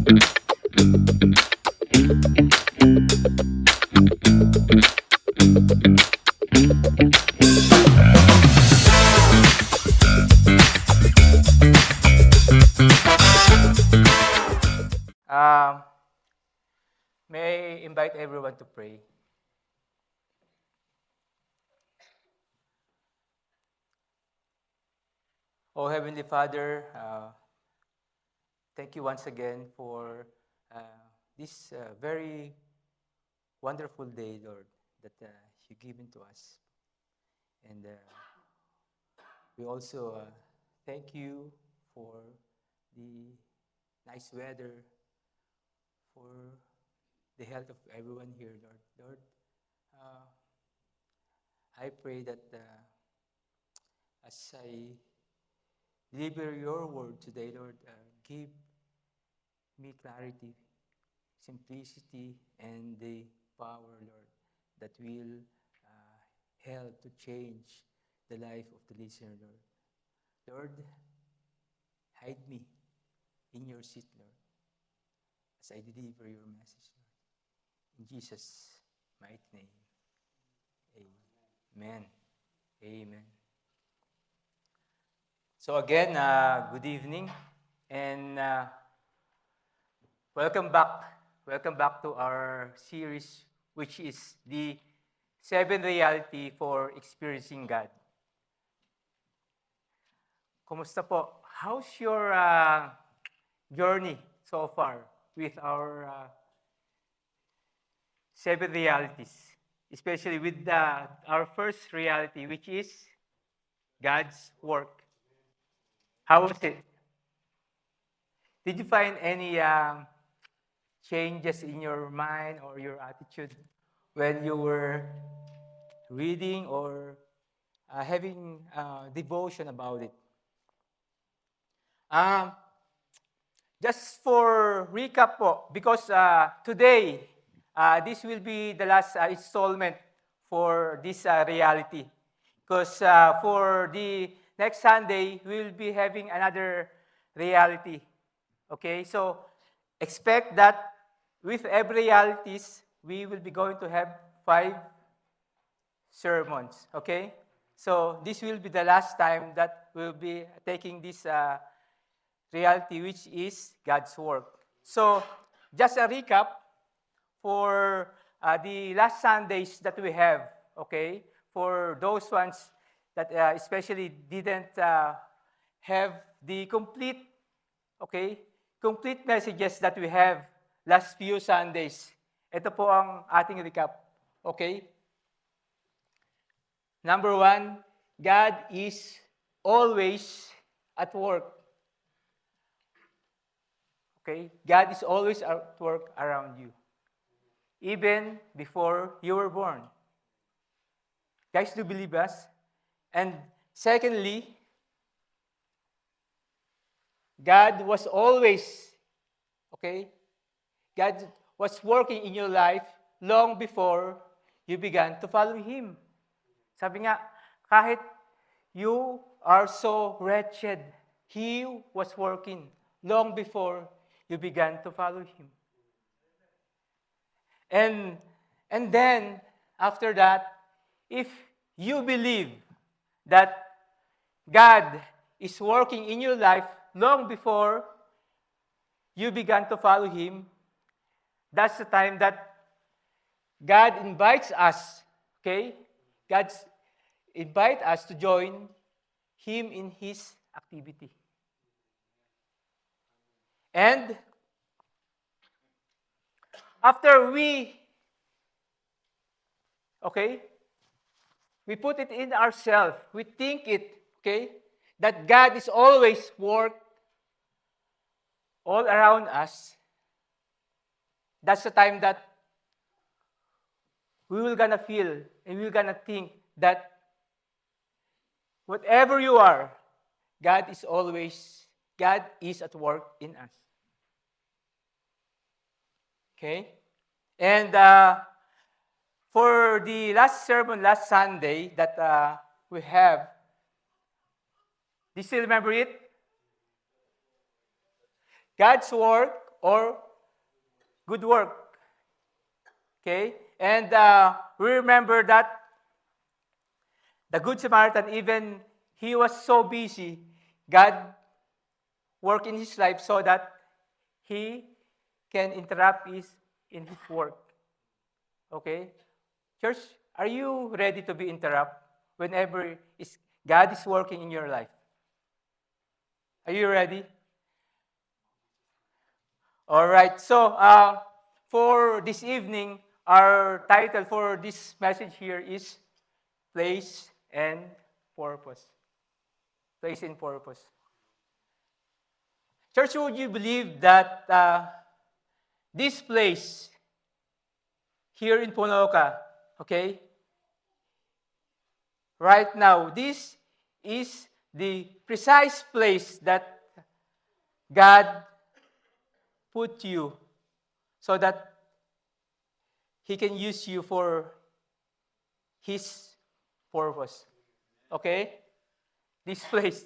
Um, may I invite everyone to pray. Oh, Heavenly Father, thank you once again for this very wonderful day, Lord, that you've given to us. And we also thank you for the nice weather, for the health of everyone here, Lord. Lord, uh, I pray that as I deliver your word today, Lord, give me clarity, simplicity, and the power, Lord, that will help to change the life of the listener, Lord. Lord, hide me in your seat, Lord, as I deliver your message, Lord. In Jesus' mighty name, amen. Amen. So again, good evening, and welcome back. Welcome back to our series, which is the 7 reality for experiencing God. Kumusta po? How's your journey so far with our 7 realities? Especially with our first reality, which is God's work. How was it? Did you find any changes in your mind or your attitude when you were reading or having devotion about it? Um, just for recap po, because today, this will be the last installment for this reality. Because for the next Sunday, we will be having another reality. Okay, so expect that with every realities, we will be going to have 5 sermons. Okay, so this will be the last time that we'll be taking this reality, which is God's work. So just a recap for the last Sundays that we have. Okay, for those ones that especially didn't have the complete messages that we have last few Sundays. Ito po ang ating recap. Okay? Number 1, God is always at work. Okay? God is always at work around you. Even before you were born. Guys, do you believe us? And secondly, God was always, God was working in your life long before you began to follow Him. Sabi nga, kahit you are so wretched, He was working long before you began to follow Him. And then, after that, if you believe that God is working in your life long before you began to follow Him, that's the time that God invites us, God invites us to join Him in His activity. And after we put it in ourselves, we think it, that God is always work all around us. That's the time that we will gonna feel and we're gonna think that whatever you are, God is at work in us. Okay? And for the last sermon, last Sunday that we have, do you still remember it? God's work or good work. Okay? And we remember that the Good Samaritan, even he was so busy, God worked in his life so that he can interrupt in his work. Okay? Church, are you ready to be interrupted whenever God is working in your life? Are you ready? All right. So, for this evening, our title for this message here is Place and Purpose. Place and Purpose. Church, would you believe that this place here in Punoka, okay, right now, this is the precise place that God put you so that He can use you for His purpose. Okay? This place.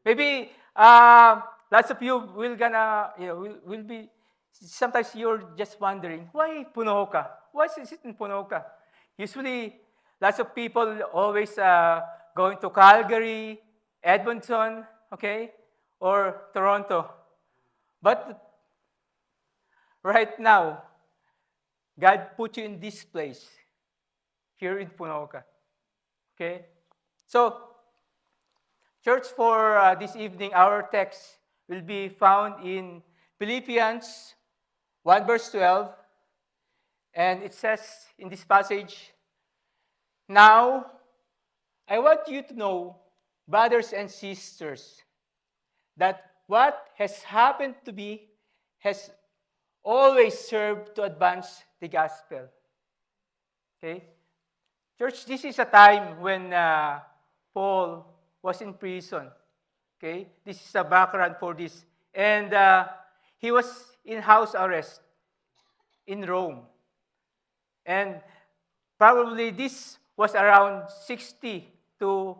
Maybe lots of you will be, sometimes you're just wondering, why Punoka? Why is it in Punoka? Usually, lots of people always going to Calgary, Edmonton, okay, or Toronto. But right now, God put you in this place, here in Punoka. Okay? So, church, for this evening, our text will be found in Philippians 1 verse 12. And it says in this passage, "Now, I want you to know, brothers and sisters, that what has happened to me has always served to advance the gospel." Okay? Church, this is a time when Paul was in prison. Okay? This is the background for this. And he was in house arrest in Rome. And probably this was around 62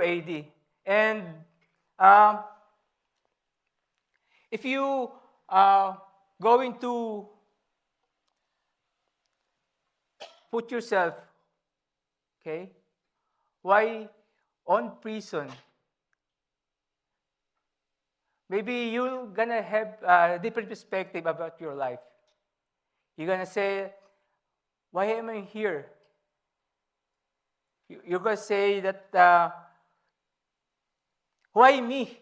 AD. And if you are going to put yourself, okay, why on prison? Maybe you're gonna have a different perspective about your life. You're gonna say, why am I here? You're gonna say that, why me?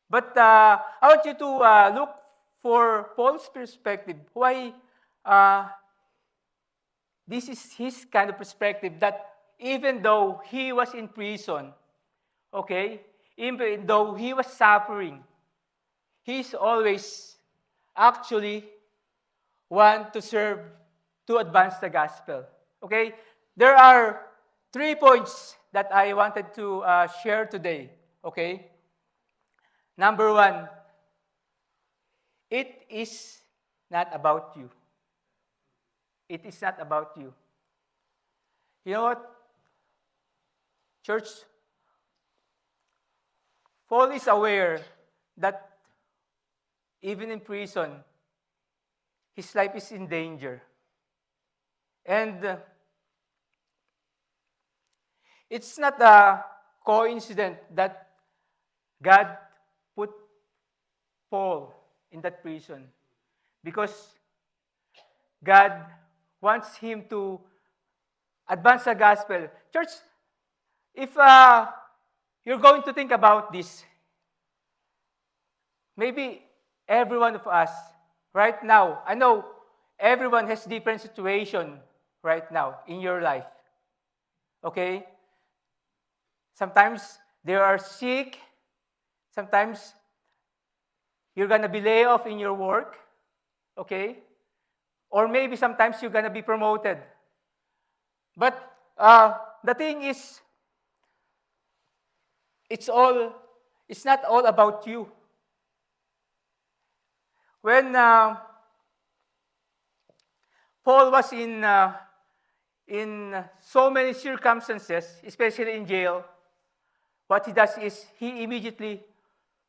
But I want you to look for Paul's perspective. Why this is his kind of perspective, that even though he was in prison, okay, even though he was suffering, he's always actually want to serve to advance the gospel. Okay? There are 3 points that I wanted to share today. Okay? Number 1, it is not about you. It is not about you. You know what? Church, Paul is aware that even in prison, his life is in danger. And it's not a coincidence that God put Paul in that prison, because God wants him to advance the gospel. Church, if you're going to think about this, maybe every one of us right now, I know everyone has different situation right now in your life. Okay? Sometimes they are sick. Sometimes you're going to be laid off in your work. Okay? Or maybe sometimes you're going to be promoted. But the thing is, it's not all about you. When Paul was in so many circumstances, especially in jail, what he does is he immediately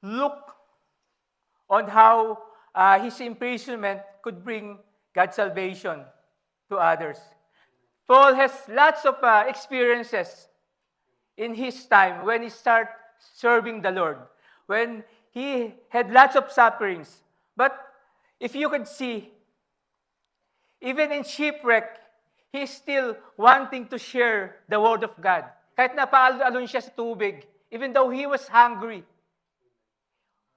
look on how his imprisonment could bring God's salvation to others. Paul has lots of experiences in his time when he started serving the Lord, when he had lots of sufferings. But if you could see, even in shipwreck, he's still wanting to share the Word of God. Kahit napaalon siya sa tubig, even though he was hungry,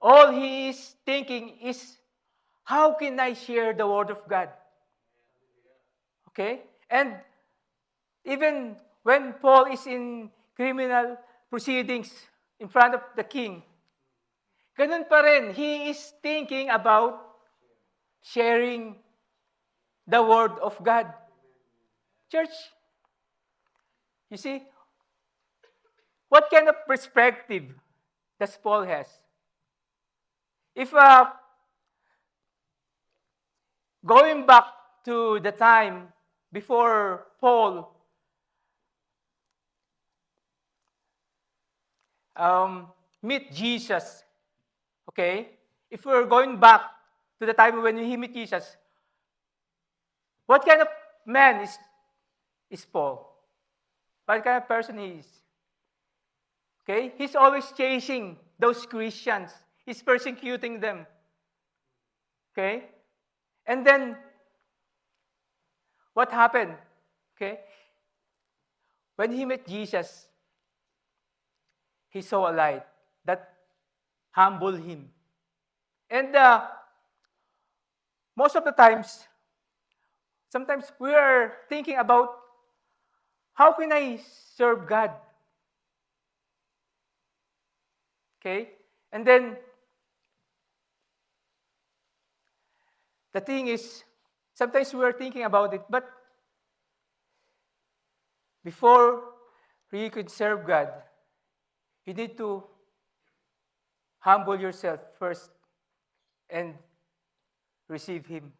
all he is thinking is, how can I share the Word of God? Okay? And even when Paul is in criminal proceedings in front of the king, ganun pa rin, he is thinking about sharing the Word of God. Church, you see, what kind of perspective does Paul has? If going back to the time before Paul meet Jesus, okay? If we're going back to the time when he met Jesus, what kind of man is Paul? What kind of person he is? Okay? He's always chasing those Christians. He's persecuting them. Okay? And then, what happened? Okay? When he met Jesus, he saw a light that humbled him. And most of the times, sometimes we are thinking about, how can I serve God? Okay? And then, the thing is, sometimes we are thinking about it, but before you could serve God, you need to humble yourself first and receive Him.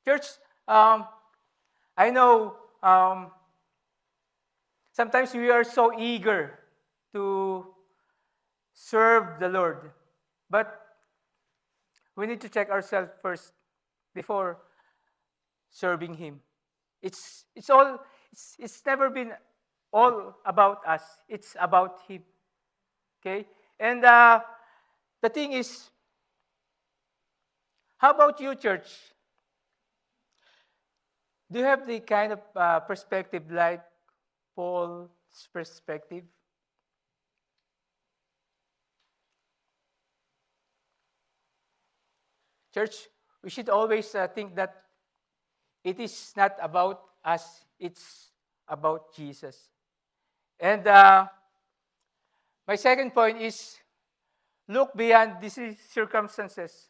Church, I know sometimes we are so eager to serve the Lord, but we need to check ourselves first before serving Him. It's never been all about us. It's about Him. Okay? And the thing is, how about you, church? Do you have the kind of perspective like Paul's perspective? Church, we should always think that it is not about us, it's about Jesus. And my second point is, look beyond these circumstances.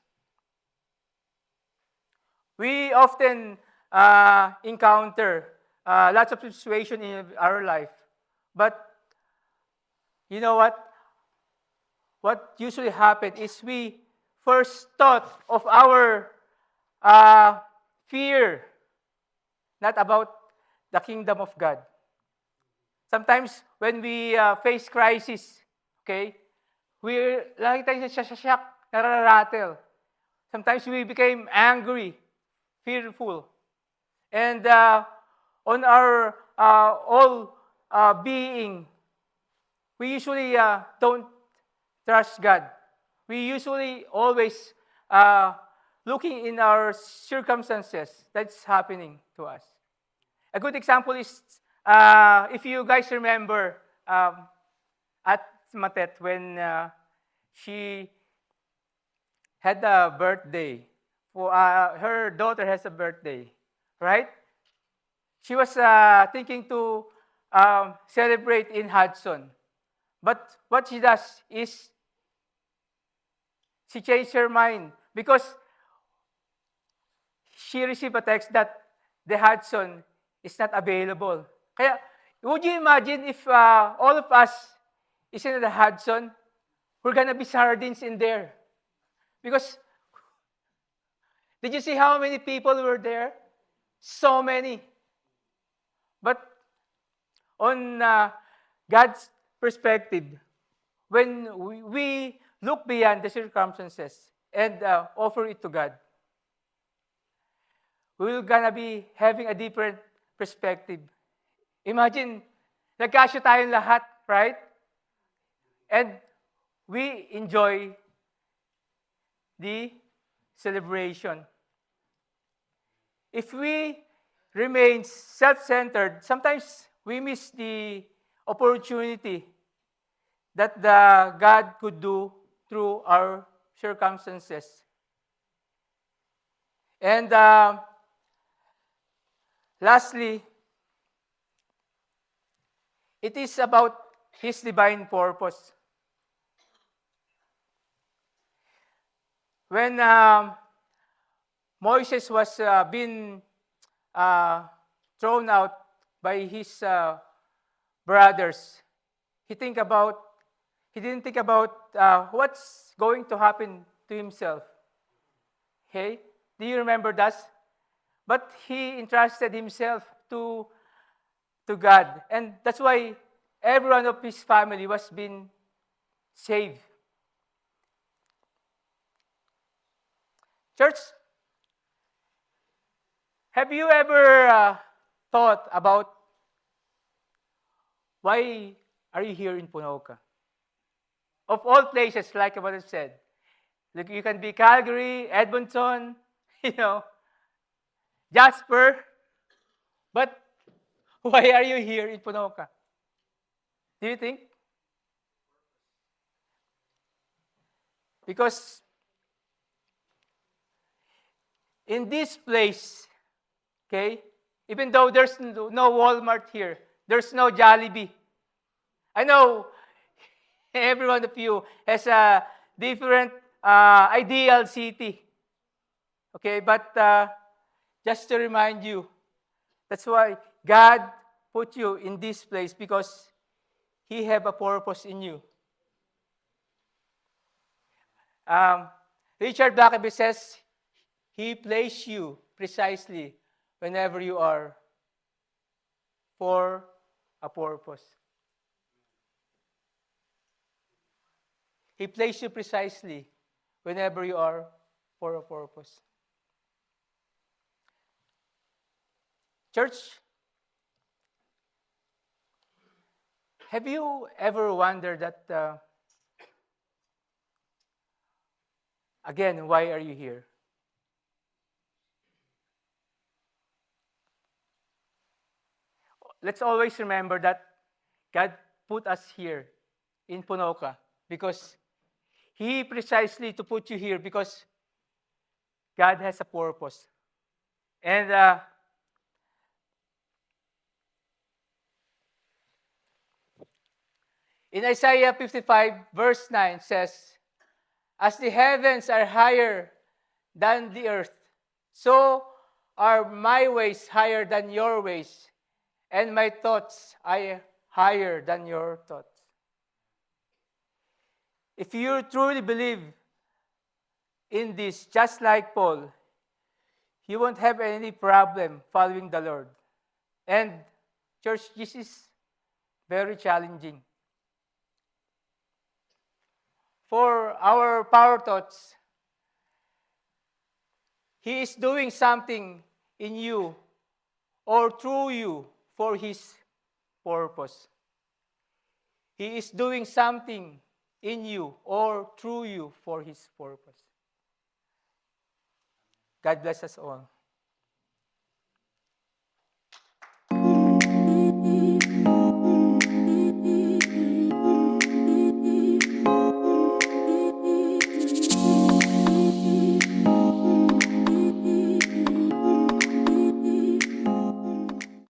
We often encounter lots of situations in our life. But you know what? What usually happens is we first thought of our fear, not about the kingdom of God. Sometimes when we face crisis, okay, we lagi tayo shock, nararatel. Sometimes we became angry, fearful. And on our all being, we usually don't trust God. We usually always looking in our circumstances that's happening to us. A good example is, if you guys remember, at Matet when she had a birthday. Her daughter has a birthday, right? She was thinking to celebrate in Hudson. But what she does is, she changed her mind because she received a text that the Hudson is not available. Kaya, would you imagine if all of us is in the Hudson, we're gonna be sardines in there? Because, did you see how many people were there? So many. But on God's perspective, when we look beyond the circumstances and offer it to God, we're gonna be having a different perspective. Imagine, nagkasya tayong lahat, right? And we enjoy the celebration. If we remain self-centered, sometimes we miss the opportunity that the God could do through our circumstances. And lastly, it is about His divine purpose. When Moses was being thrown out by his brothers, he didn't think about what's going to happen to himself. Okay? Do you remember that? But he entrusted himself to God. And that's why every one of his family was being saved. Church, have you ever thought about why are you here in Punoka? Of all places, like what I said, like you can be Calgary, Edmonton, Jasper, but why are you here in Punoka? Do you think? Because in this place, okay, even though there's no Walmart here, there's no Jollibee. I know every one of you has a different ideal city. Okay, but just to remind you, that's why God put you in this place, because He have a purpose in you. Richard Blackaby says, He placed you precisely whenever you are for a purpose. He placed you precisely whenever you are for a purpose. Church, have you ever wondered that, again, why are you here? Let's always remember that God put us here in Punoka because He precisely to put you here because God has a purpose. And in Isaiah 55, verse 9 says, as the heavens are higher than the earth, so are my ways higher than your ways, and my thoughts are higher than your thoughts. If you truly believe in this, just like Paul, you won't have any problem following the Lord. And church, this is very challenging. For our power thoughts, He is doing something in you or through you for His purpose. He is doing something in you or through you for His purpose. God bless us all.